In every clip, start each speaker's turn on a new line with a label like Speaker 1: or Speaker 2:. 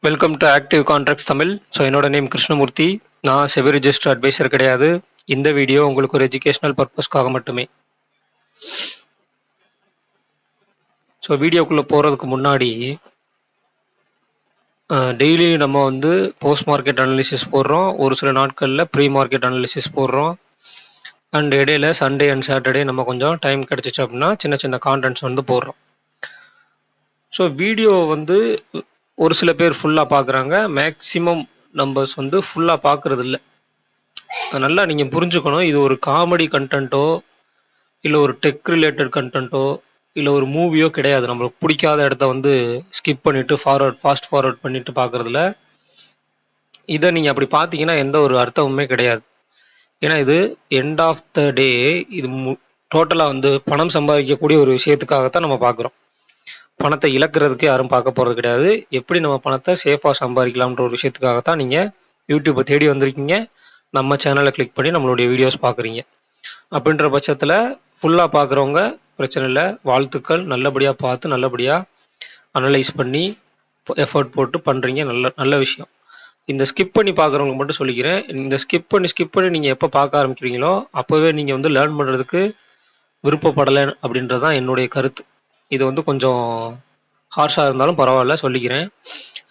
Speaker 1: Welcome to active contracts Tamil. So என்னோட name Krishnamurthy. நான் SEBI register advisor கிடையாது. இந்த வீடியோ உங்களுக்கு ஒரு எஜுகேஷனல் பர்பஸ்க்காக மட்டுமே. ஸோ வீடியோக்குள்ளே போகிறதுக்கு முன்னாடி டெய்லி நம்ம வந்து போஸ்ட் மார்க்கெட் அனாலிசிஸ் போடுறோம். ஒரு சில நாட்களில் ப்ரீ மார்க்கெட் அனாலிசிஸ் போடுறோம். அண்ட் இடையில சண்டே அண்ட் சாட்டர்டே நம்ம கொஞ்சம் டைம் கிடச்சிச்சு அப்படின்னா சின்ன சின்ன கான்டென்ட்ஸ் வந்து போடுறோம். ஸோ வீடியோ வந்து ஒரு சில பேர் ஃபுல்லாக பார்க்குறாங்க. மேக்ஸிமம் நம்பர்ஸ் வந்து ஃபுல்லாக பார்க்குறது இல்லை. நல்லா நீங்கள் புரிஞ்சுக்கணும். இது ஒரு காமெடி கண்டென்ட்டோ இல்லை ஒரு டெக் ரிலேட்டட் கண்டென்ட்டோ இல்லை ஒரு மூவியோ கிடையாது. நம்மளுக்கு பிடிக்காத இடத்த வந்து ஸ்கிப் பண்ணிவிட்டு ஃபாஸ்ட் ஃபார்வர்ட் பண்ணிவிட்டு பார்க்குறதுல இதை நீங்கள் அப்படி பார்த்தீங்கன்னா எந்த ஒரு அர்த்தமுமே கிடையாது. ஏன்னா இது எண்ட் ஆஃப் த டே இது டோட்டலாக வந்து பணம் சம்பாதிக்கக்கூடிய ஒரு விஷயத்துக்காகத்தான் நம்ம பார்க்குறோம். பணத்தை இழக்கிறதுக்கு யாரும் பார்க்க போகிறது கிடையாது. எப்படி நம்ம பணத்தை சேஃபாக சம்பாதிக்கலாம்ன்ற ஒரு விஷயத்துக்காகத்தான் நீங்கள் யூடியூப்பை தேடி வந்திருக்கீங்க. நம்ம சேனலை கிளிக் பண்ணி நம்மளுடைய வீடியோஸ் பார்க்குறீங்க. அப்படின்ற பட்சத்தில் ஃபுல்லாக பார்க்குறவங்க பிரச்சனை இல்லை, வாழ்த்துக்கள். நல்லபடியாக பார்த்து நல்லபடியாக அனலைஸ் பண்ணி எஃபர்ட் போட்டு பண்ணுறீங்க, நல்ல விஷயம். இந்த ஸ்கிப் பண்ணி பார்க்குறவங்க மட்டும் சொல்லிக்கிறேன். இந்த ஸ்கிப் பண்ணி நீங்கள் எப்போ பார்க்க ஆரம்பிக்கிறீங்களோ அப்போவே நீங்கள் வந்து லேர்ன் பண்ணுறதுக்கு விருப்பப்படலை அப்படின்றது தான் என்னுடைய கருத்து. இது வந்து கொஞ்சம் ஹார்ஷாக இருந்தாலும் பரவாயில்ல சொல்லிக்கிறேன்.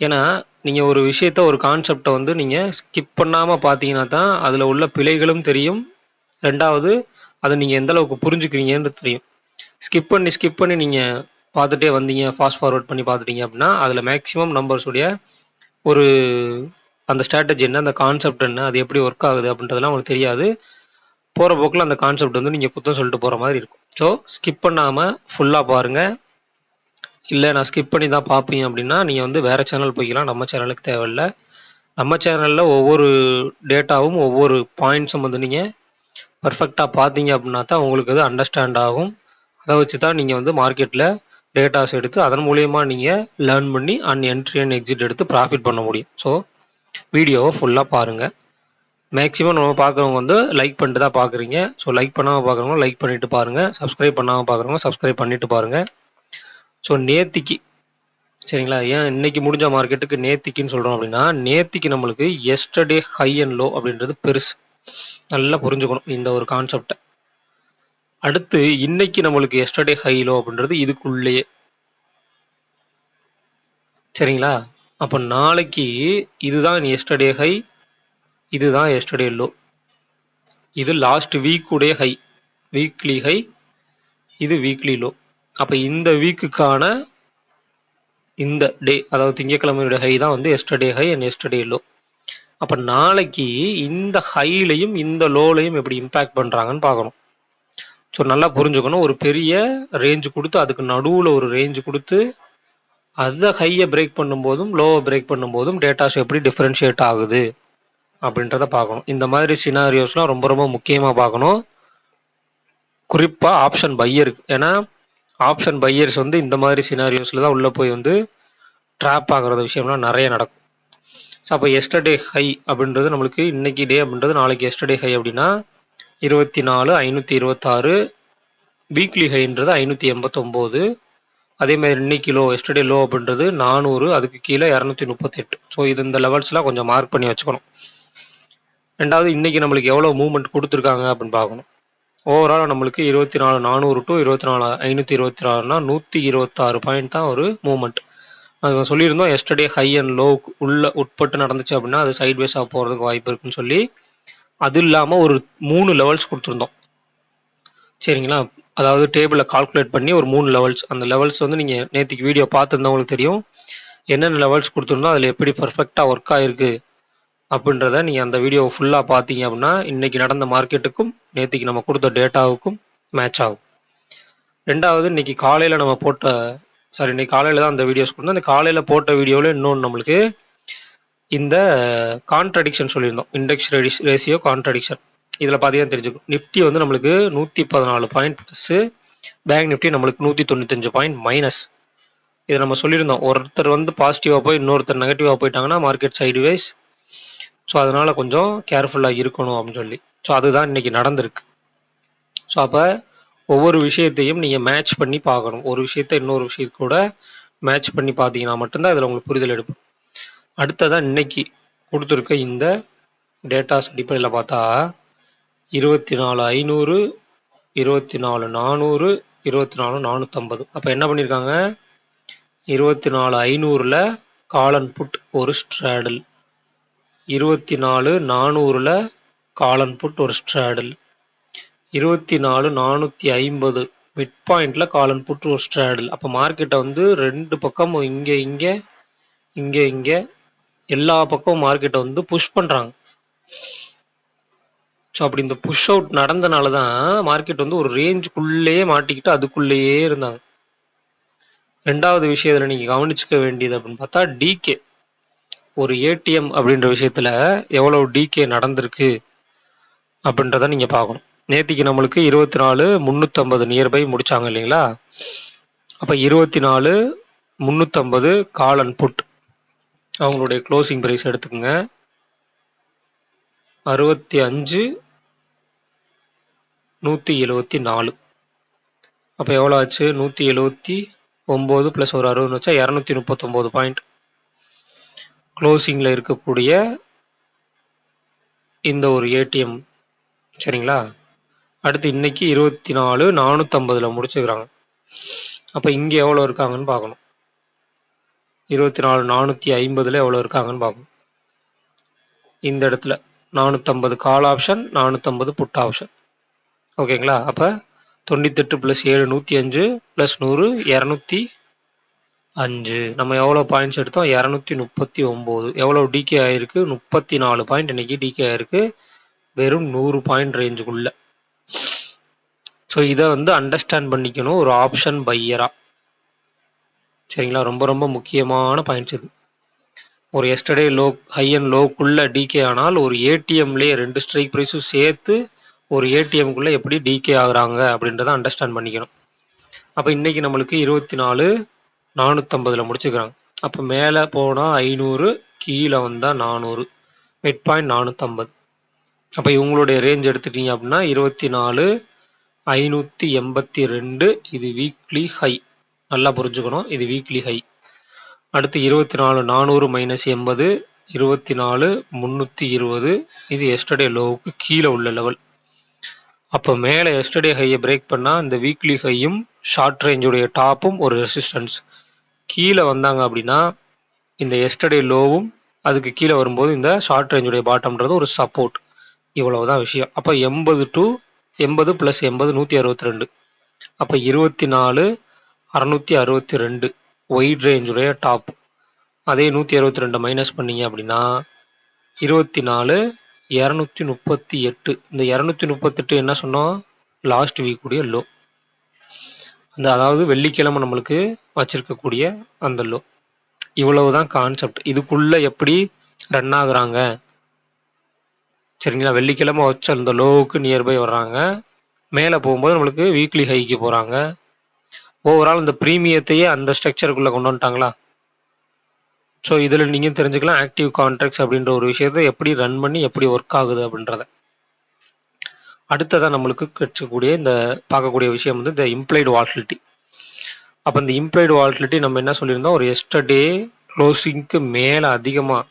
Speaker 1: ஏன்னா நீங்கள் ஒரு விஷயத்த ஒரு கான்செப்டை வந்து நீங்கள் ஸ்கிப் பண்ணாமல் பார்த்தீங்கன்னா தான் அதில் உள்ள பிழைகளும் தெரியும். ரெண்டாவது அதை நீங்கள் எந்த அளவுக்கு புரிஞ்சுக்கிறீங்கன்னு தெரியும். ஸ்கிப் பண்ணி நீங்கள் பார்த்துட்டே வந்தீங்க, ஃபாஸ்ட் ஃபார்வர்ட் பண்ணி பார்த்துட்டீங்க அப்படின்னா அதில் மேக்ஸிமம் நம்பர்ஸுடைய ஒரு அந்த ஸ்ட்ராட்டஜி என்ன, அந்த கான்செப்ட் என்ன, அது எப்படி ஒர்க் ஆகுது அப்படின்றதெல்லாம் உங்களுக்கு தெரியாது. போகிற போக்கில் அந்த கான்செப்ட் வந்து நீங்கள் குத்தம் சொல்லிட்டு போகிற மாதிரி இருக்கும். ஸோ ஸ்கிப் பண்ணாமல் ஃபுல்லாக பாருங்கள். இல்லை நான் ஸ்கிப் பண்ணி தான் பார்ப்பீங்க அப்படின்னா நீங்கள் வந்து வேறு சேனல் போய்க்கலாம். நம்ம சேனலுக்கு தேவையில்லை. நம்ம சேனலில் ஒவ்வொரு டேட்டாவும் ஒவ்வொரு பாயிண்ட்ஸும் வந்து நீங்கள் பர்ஃபெக்டாக பார்த்தீங்க அப்படின்னா தான் உங்களுக்கு அது அண்டர்ஸ்டாண்ட் ஆகும். அதை வச்சு தான் நீங்கள் வந்து மார்க்கெட்டில் டேட்டாஸ் எடுத்து அதன் மூலயமா நீங்கள் லேர்ன் பண்ணி என்ட்ரி அண்ட் எக்ஸிட் எடுத்து ப்ராஃபிட் பண்ண முடியும். ஸோ வீடியோவை ஃபுல்லாக பாருங்கள். மேக்ஸிமம் நம்ம பார்க்குறவங்க வந்து லைக் பண்ணிட்டு தான் பார்க்குறீங்க. ஸோ லைக் பண்ணாமல் பார்க்குறவங்க லைக் பண்ணிவிட்டு பாருங்கள். சப்ஸ்கிரைப் பண்ணாமல் பார்க்குறவங்க சப்ஸ்கிரைப் பண்ணிவிட்டு பாருங்கள். ஸோ நேத்திக்கு சரிங்களா, ஏன் இன்னைக்கு முடிஞ்ச மார்க்கெட்டுக்கு நேத்திக்குன்னு சொல்கிறோம் அப்படின்னா, நேத்திக்கு நம்மளுக்கு எஸ்டர்டே ஹை அண்ட் லோ அப்படின்றது பெருசு. நல்லா புரிஞ்சுக்கணும் இந்த ஒரு கான்செப்டை. அடுத்து இன்னைக்கு நம்மளுக்கு எஸ்டர்டே ஹை லோ அப்படின்றது இதுக்குள்ளேயே. சரிங்களா, அப்போ நாளைக்கு இதுதான் எஸ்டர்டே ஹை, இதுதான் எஸ்டர்டே லோ. இது லாஸ்ட் வீக்குடைய ஹை, வீக்லி ஹை, இது வீக்லி லோ. அப்போ இந்த வீக்குக்கான இந்த டே, அதாவது திங்கட்கிழமையோட ஹை தான் வந்து yesterday high and yesterday low. அப்போ நாளைக்கு இந்த ஹைலையும் இந்த லோலையும் எப்படி இம்பேக்ட் பண்ணுறாங்கன்னு பார்க்கணும். ஸோ நல்லா புரிஞ்சுக்கணும். ஒரு பெரிய ரேஞ்சு கொடுத்து அதுக்கு நடுவில் ஒரு ரேஞ்சு கொடுத்து அதை ஹையை பிரேக் பண்ணும்போதும் லோவை பிரேக் பண்ணும்போதும் டேட்டாஸ் எப்படி டிஃப்ரென்ஷியேட் ஆகுது அப்படின்றத பார்க்கணும். இந்த மாதிரி சினாரியோஸ்லாம் ரொம்ப ரொம்ப முக்கியமாக பார்க்கணும். குறிப்பாக ஆப்ஷன் பையருக்கு. ஏன்னா ஆப்ஷன் பையர்ஸ் வந்து இந்த மாதிரி சினாரியோஸில் தான் உள்ளே போய் வந்து ட்ராப் ஆகிற விஷயம்லாம் நிறைய நடக்கும். ஸோ அப்போ எஸ்டர்டே ஹை அப்படின்றது நம்மளுக்கு இன்னைக்கு டே அப்படின்றது நாளைக்கு எஸ்டர்டே ஹை அப்படின்னா 24,526, வீக்லி ஹைன்றது 589. அதே மாதிரி இன்னைக்கு லோ எஸ்டர்டே லோ அப்படின்றது 400, அதுக்கு கீழே 238. ஸோ இது இந்த லெவல்ஸ்லாம் கொஞ்சம் மார்க் பண்ணி வச்சுக்கணும். ரெண்டாவது இன்னைக்கு நம்மளுக்கு எவ்வளோ மூவ்மெண்ட் கொடுத்துருக்காங்க அப்படின்னு பார்க்கணும். ஓவரால் நம்மளுக்கு 24,400 டு 24,526னா 126 பாயிண்ட் தான் ஒரு மூவ்மெண்ட். அது சொல்லியிருந்தோம் எஸ்டர்டே ஹை அண்ட் லோ உட்பட்டு நடந்துச்சு அப்படின்னா அது சைட்வேஸாக போகிறதுக்கு வாய்ப்பு இருக்குன்னு சொல்லி. அது இல்லாமல் ஒரு 3 லெவல்ஸ் கொடுத்துருந்தோம். சரிங்களா, அதாவது டேபிளில் கால்குலேட் பண்ணி ஒரு 3 லெவல்ஸ். அந்த லெவல்ஸ் வந்து நீங்கள் நேற்றுக்கு வீடியோ பார்த்துருந்தவங்களுக்கு தெரியும் என்னென்ன லெவல்ஸ் கொடுத்துருந்தோம், அதில் எப்படி பர்ஃபெக்டாக ஒர்க் ஆகிருக்கு அப்படின்றத நீங்கள் அந்த வீடியோவை ஃபுல்லாக பார்த்தீங்க அப்படின்னா இன்றைக்கி நடந்த மார்க்கெட்டுக்கும் நேற்றுக்கு நம்ம கொடுத்த டேட்டாவுக்கும் மேட்ச் ஆகும். ரெண்டாவது இன்னைக்கு காலையில் நம்ம போட்ட இன்னைக்கு காலையில் தான் அந்த வீடியோஸ் கொடுத்தோம். அந்த காலையில் போட்ட வீடியோவில் இன்னொன்று நம்மளுக்கு இந்த கான்ட்ரடிக்ஷன் சொல்லியிருந்தோம், இண்டெக்ஸ் ரேஷியோ கான்ட்ரடிக்ஷன். இதில் பார்த்தீங்கன்னா தெரிஞ்சுக்கும். நிஃப்டி வந்து நம்மளுக்கு 114 பாயிண்ட் ப்ளஸ்ஸு, பேங்க் நிஃப்டி நம்மளுக்கு 195 பாயிண்ட் மைனஸ். இதை நம்ம சொல்லியிருந்தோம், ஒருத்தர் வந்து பாசிட்டிவாக போய் இன்னொருத்தர் நெகட்டிவாக போயிட்டாங்கன்னா மார்க்கெட் சைடுவேஸ். ஸோ அதனால் கொஞ்சம் கேர்ஃபுல்லாக இருக்கணும் அப்படின்னு சொல்லி. ஸோ அதுதான் இன்றைக்கி நடந்திருக்கு. ஸோ அப்போ ஒவ்வொரு விஷயத்தையும் நீங்கள் மேட்ச் பண்ணி பார்க்கணும். ஒரு விஷயத்தை இன்னொரு விஷயத்து கூட மேட்ச் பண்ணி பார்த்தீங்கன்னா மட்டும்தான் இதில் உங்களுக்கு புரிதல் எடுக்கும். அடுத்ததா இன்னைக்கு குடுத்திருக்க இந்த டேட்டாஸ் அடிப்படையில பார்த்தா 24,500, 24,400, 24,450. அப்ப என்ன பண்ணியிருக்காங்க? 24,500ல கால் அண்ட் புட் ஒரு ஸ்ட்ராடல், 24,400ல கால் அண்ட் புட் ஒரு ஸ்ட்ராடல், 24,450 மிட் பாயிண்ட்ல கால் அண்ட் புட் ஒரு ஸ்ட்ராடல். அப்ப மார்க்கெட்டை வந்து ரெண்டு பக்கமும் இங்க எல்லா பக்கமும் மார்க்கெட்டை வந்து புஷ் பண்றாங்க. ஸோ அப்படி இந்த புஷ் அவுட் நடந்தனால தான் மார்க்கெட் வந்து ஒரு ரேஞ்சுக்குள்ளேயே மாட்டிக்கிட்டு அதுக்குள்ளேயே இருந்தாங்க. ரெண்டாவது விஷயத்தில் நீங்கள் கவனிச்சுக்க வேண்டியது அப்படின்னு பார்த்தா டிகே. ஒரு ஏடிஎம் அப்படின்ற விஷயத்தில் எவ்வளோ டிகே நடந்திருக்கு அப்படின்றத நீங்கள் பார்க்கணும். நேற்றுக்கு நம்மளுக்கு 24,350 நியர்பை முடிச்சாங்க இல்லைங்களா? அப்போ 24,350 கால் அண்ட் புட் அவங்களுடைய க்ளோசிங் ப்ரைஸ் எடுத்துக்கோங்க. 65,174. அப்போ எவ்வளோ ஆச்சு? 179 ப்ளஸ் ஒரு 60 வச்சா 239 பாயிண்ட் க்ளோசிங்கில் இருக்கக்கூடிய இந்த ஒரு ஏடிஎம். சரிங்களா? அடுத்து இன்னைக்கு 24,450 முடிச்சுக்கிறாங்க. அப்போ இங்கே எவ்வளோ இருக்காங்கன்னு பார்க்கணும். 24,450 எவ்வளோ இருக்காங்கன்னு பார்க்கணும். இந்த இடத்துல 450 கால் ஆப்ஷன், 450 புட் ஆப்ஷன். ஓகேங்களா? அப்போ 98 + 7 105 + 100 205. நம்ம எவ்வளோ பாயிண்ட்ஸ் எடுத்தோம்? 239. எவ்வளோ டிகே ஆயிருக்கு? 34 பாயிண்ட் இன்னைக்கு டிகே ஆயிருக்கு, வெறும் 100 பாயிண்ட் ரேஞ்சுக்குள்ள. ஸோ இதை வந்து அண்டர்ஸ்டாண்ட் பண்ணிக்கணும் ஒரு ஆப்ஷன் பையரா. சரிங்களா? ரொம்ப ரொம்ப முக்கியமான பாயிண்ட்ஸ் இது. ஒரு எஸ்டர்டே லோ ஹை அண்ட் லோக்குள்ள டிகே ஆனால் ஒரு ஏடிஎம்லேயே 2 ஸ்ட்ரைக் ப்ரைஸும் சேர்த்து ஒரு ஏடிஎம்குள்ளே எப்படி டிகே ஆகுறாங்க அப்படின்றத அண்டர்ஸ்டாண்ட் பண்ணிக்கணும். அப்போ இன்னைக்கு நம்மளுக்கு 24,450 முடிச்சுக்கிறாங்க. அப்போ மேலே போனால் 500, கீழே வந்தால் 400, மிட் பாயிண்ட் 450. அப்போ இவங்களுடைய ரேஞ்ச் எடுத்துட்டீங்க அப்படின்னா 24,582. இது வீக்லி ஹை, நல்லா புரிஞ்சுக்கணும், இது வீக்லி ஹை. அடுத்து 24,400 - 80, 24,320. இது எஸ்டர்டே லோவுக்கு கீழே உள்ள லெவல். அப்போ மேலே எஸ்டர்டே ஹையை பிரேக் பண்ணால் இந்த வீக்லி ஹையும் ஷார்ட் ரேஞ்சுடைய டாப்பும் ஒரு ரெசிஸ்டன்ஸ். கீழே வந்தாங்க அப்படின்னா இந்த எஸ்டர்டே லோவும் அதுக்கு கீழே வரும்போது இந்த ஷார்ட் ரேஞ்சுடைய பாட்டம்ன்றது ஒரு சப்போர்ட். இவ்வளவுதான் விஷயம். அப்போ 80 + 80 162. அப்போ 24,662 ஒயிட் ரேஞ்சுடைய டாப். அதே 162 மைனஸ் பண்ணீங்க அப்படின்னா 24,238. இந்த 238 என்ன சொன்னோம்? லாஸ்ட் வீக் உடைய லோ. அதாவது வெள்ளிக்கிழமை நம்மளுக்கு வச்சிருக்கக்கூடிய அந்த லோ. இவ்வளவுதான் கான்செப்ட். இதுக்குள்ள எப்படி ரன் ஆகுறாங்க? சரிங்களா? வெள்ளிக்கிழமை வச்ச அந்த லோவுக்கு நியர்பை வர்றாங்க, மேலே போகும்போது நம்மளுக்கு வீக்லி ஹைக்கு போகிறாங்க. ஓவரால் இந்த ப்ரீமியத்தையே அந்த ஸ்ட்ரக்சருக்குள்ளே கொண்டு வந்துட்டாங்களா? ஸோ இதில் நீங்கள் தெரிஞ்சுக்கலாம் ஆக்டிவ் கான்ட்ராக்ட்ஸ் அப்படின்ற ஒரு விஷயத்தை எப்படி ரன் பண்ணி எப்படி ஒர்க் ஆகுது அப்படின்றத. அடுத்ததான் நம்மளுக்கு கிடைச்சக்கூடிய இந்த பார்க்கக்கூடிய விஷயம் வந்து இந்த இம்ப்ளைடு வால்டிலிட்டி. அப்போ இந்த இம்ப்ளைடு வால்டிலிட்டி நம்ம என்ன சொல்லியிருந்தோம்? ஒரு எஸ்டர்டே க்ளோசிங்க்கு மேலே அதிகமாக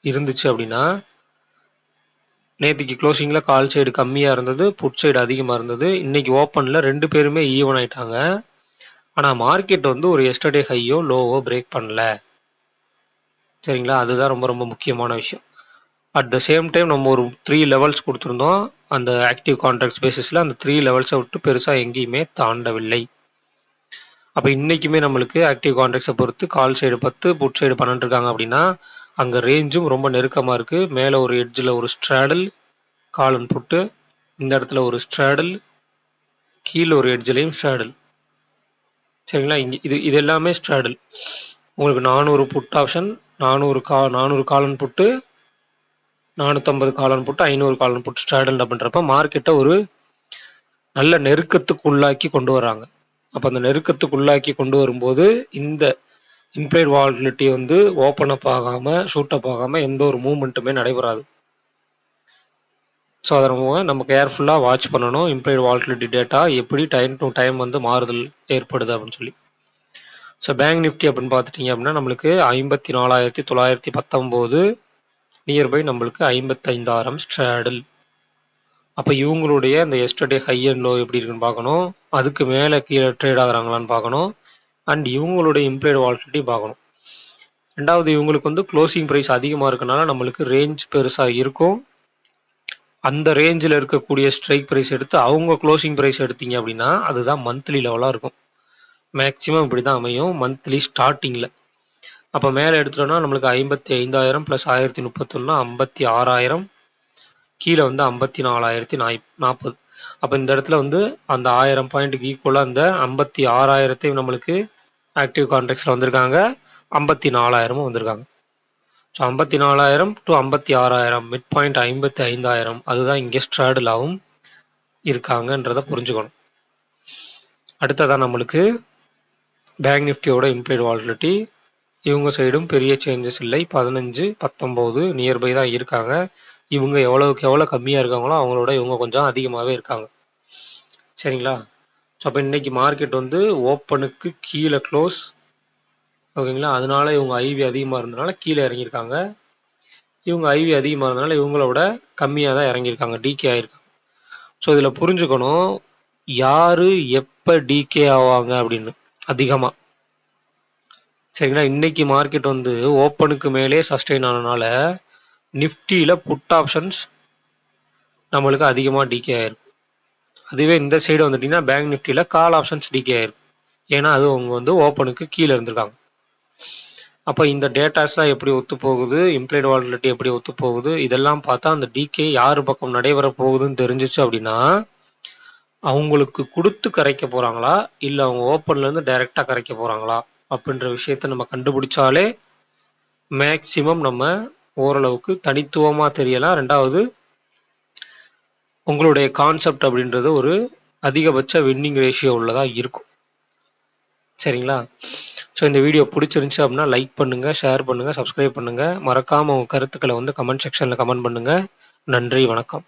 Speaker 1: இருந்துச்சு அப்படின்னா, நேற்றுக்கு க்ளோசிங்கில் கால் சைடு கம்மியாக இருந்தது, புட் சைடு அதிகமாக இருந்தது. இன்னைக்கு ஓப்பனில் ரெண்டு பேருமே ஈவன் ஆயிட்டாங்க. ஆனால் மார்க்கெட் வந்து ஒரு எஸ்டர்டே ஹையோ லோவோ பிரேக் பண்ணல. சரிங்களா? அதுதான் ரொம்ப ரொம்ப முக்கியமான விஷயம். அட் த சேம் டைம் நம்ம ஒரு 3 லெவல்ஸ் கொடுத்துருந்தோம். அந்த ஆக்டிவ் கான்ட்ராக்ட்ஸ் பேசிஸில் அந்த 3 லெவல்ஸை விட்டு பெருசாக எங்கேயுமே தாண்டவில்லை. அப்போ இன்றைக்குமே நம்மளுக்கு ஆக்டிவ் கான்ட்ராக்ட்ஸை பொறுத்து கால் சைடு 10, புட் சைடு 12 இருக்காங்க அப்படின்னா அங்கே ரேஞ்சும் ரொம்ப நெருக்கமாக இருக்குது. மேலே ஒரு எட்ஜில் ஒரு ஸ்ட்ராடல் கால் அண்ட் புட்டு, இந்த இடத்துல ஒரு ஸ்ட்ராடல், கீழே ஒரு எட்ஜ்லையும் ஸ்ட்ராடல். சரிங்களா? இங்கே இது எல்லாமே ஸ்ட்ராடல். உங்களுக்கு 400 put option, 400 call and put, 450 call and put, 500 call and put straddle அப்படின்றப்ப மார்க்கெட்டை ஒரு நல்ல நெருக்கத்துக்குள்ளாக்கி கொண்டு வராங்க. அப்போ அந்த நெருக்கத்துக்குள்ளாக்கி கொண்டு வரும்போது இந்த இம்ப்ளைட் வால்டிலிட்டி வந்து ஓப்பன் அப் ஆகாமல் ஷூட் அப் ஆகாமல் எந்த ஒரு மூவ்மெண்ட்டுமே நடைபெறாது. ஸோ அதை நம்ம கேர்ஃபுல்லாக வாட்ச் பண்ணணும். இம்ப்ளைட் வால்டிலிட்டி டேட்டா எப்படி டைம் டு டைம் வந்து மாறுதல் ஏற்படுது அப்படின்னு சொல்லி. ஸோ பேங்க் நிஃப்டி அப்படின்னு பார்த்துட்டீங்க அப்படின்னா நம்மளுக்கு 54,919 நியர்பை நம்மளுக்கு 55,000 ஸ்ட்ராடல். அப்போ இவங்களுடைய இந்த எஸ்டர்டே ஹை அண்ட் லோ எப்படி இருக்குன்னு பார்க்கணும், அதுக்கு மேலே கீழே ட்ரேட் ஆகுறாங்களான்னு பார்க்கணும், அண்ட் இவங்களுடைய இம்ப்ளைடு வாலட்டிலிட்டி பார்க்கணும். ரெண்டாவது இவங்களுக்கு வந்து க்ளோசிங் ப்ரைஸ் அதிகமாக இருக்கனால நம்மளுக்கு ரேஞ்ச் பெருசாக இருக்கும். அந்த ரேஞ்சில் இருக்கக்கூடிய ஸ்ட்ரைக் ப்ரைஸ் எடுத்து அவங்க க்ளோசிங் ப்ரைஸ் எடுத்தீங்க அப்படின்னா அதுதான் மந்த்லி லெவலாக இருக்கும். மேக்ஸிமம் இப்படி தான் அமையும் மந்த்லி ஸ்டார்டிங்கில். அப்போ மேலே எடுத்துட்டோம்னா நம்மளுக்கு 55,000 ப்ளஸ் 1031 56,000, கீழே வந்து 54,040. அப்போ இந்த இடத்துல வந்து அந்த 1000 பாயிண்ட்டுக்கு ஈக்குவலாக அந்த 56,000 நம்மளுக்கு ஆக்டிவ் கான்ட்ராக்ட்ஸில் வந்திருக்காங்க, 54,000 வந்திருக்காங்க. ஸோ 54,000 டு 56,000 மிட் பாயிண்ட் 55,000 அதுதான் இங்கே ஸ்ட்ராடலாகவும் இருக்காங்கன்றதை புரிஞ்சுக்கணும். அடுத்ததான் நம்மளுக்கு பேங்க் நிஃப்டியோட இம்ப்ளைடு வாலட்டிலிட்டி. இவங்க சைடும் பெரிய சேஞ்சஸ் இல்லை, 15, 19 நியர்பை தான் இருக்காங்க. இவங்க எவ்வளோக்கு எவ்வளோ கம்மியாக இருக்காங்களோ அவங்களோட இவங்க கொஞ்சம் அதிகமாகவே இருக்காங்க. சரிங்களா? ஸோ அப்போ இன்னைக்கு மார்க்கெட் வந்து ஓப்பனுக்கு கீழே க்ளோஸ், ஓகேங்களா? அதனால இவங்க ஐவி அதிகமாக இருந்தனால கீழே இறங்கியிருக்காங்க. இவங்க ஐவி அதிகமாக இருந்தனால இவங்களோட கம்மியாக தான் இறங்கியிருக்காங்க, டிகே ஆகிருக்காங்க. ஸோ இதில் புரிஞ்சுக்கணும் யார் எப்போ டிகே ஆவாங்க அப்படின்னு அதிகமாக. சரிங்களா? இன்னைக்கு மார்க்கெட் வந்து ஓப்பனுக்கு மேலே சஸ்டெயின் ஆனனால நிஃப்டியில் புட் ஆப்ஷன்ஸ் நம்மளுக்கு அதிகமாக டிகே ஆயிருக்கும். அதுவே இந்த சைடு வந்துட்டிங்கன்னா பேங்க் நிஃப்டியில் கால் ஆப்ஷன்ஸ் டிகே ஆயிருக்கும். ஏன்னா அது அவங்க வந்து ஓப்பனுக்கு கீழே இருந்திருக்காங்க. அப்போ இந்த டேட்டாஸ்லாம் எப்படி ஒத்து போகுது, இம்ப்ளைடு வாலட்டிலிட்டி எப்படி ஒத்து போகுது, இதெல்லாம் பார்த்தா அந்த டிகே யார் பக்கம் நடைபெற போகுதுன்னு தெரிஞ்சிச்சு அப்படின்னா அவங்களுக்கு கொடுத்து கரைக்க போகிறாங்களா இல்லை அவங்க ஓப்பன்லேருந்து டைரெக்டாக கரைக்க போகிறாங்களா அப்படின்ற விஷயத்த நம்ம கண்டுபிடிச்சாலே மேக்சிமம் நம்ம ஓரளவுக்கு தனித்துவமாக தெரியலாம். ரெண்டாவது உங்களுடைய கான்செப்ட் அப்படின்றது ஒரு அதிகபட்ச வின்னிங் ரேஷியோ உள்ளதாக இருக்கும். சரிங்களா? ஸோ இந்த வீடியோ பிடிச்சிருந்துச்சு அப்படின்னா லைக் பண்ணுங்கள், ஷேர் பண்ணுங்கள், சப்ஸ்கிரைப் பண்ணுங்கள். மறக்காமல் உங்கள் கருத்துக்களை வந்து கமெண்ட் செக்ஷனில் கமெண்ட் பண்ணுங்கள். நன்றி, வணக்கம்.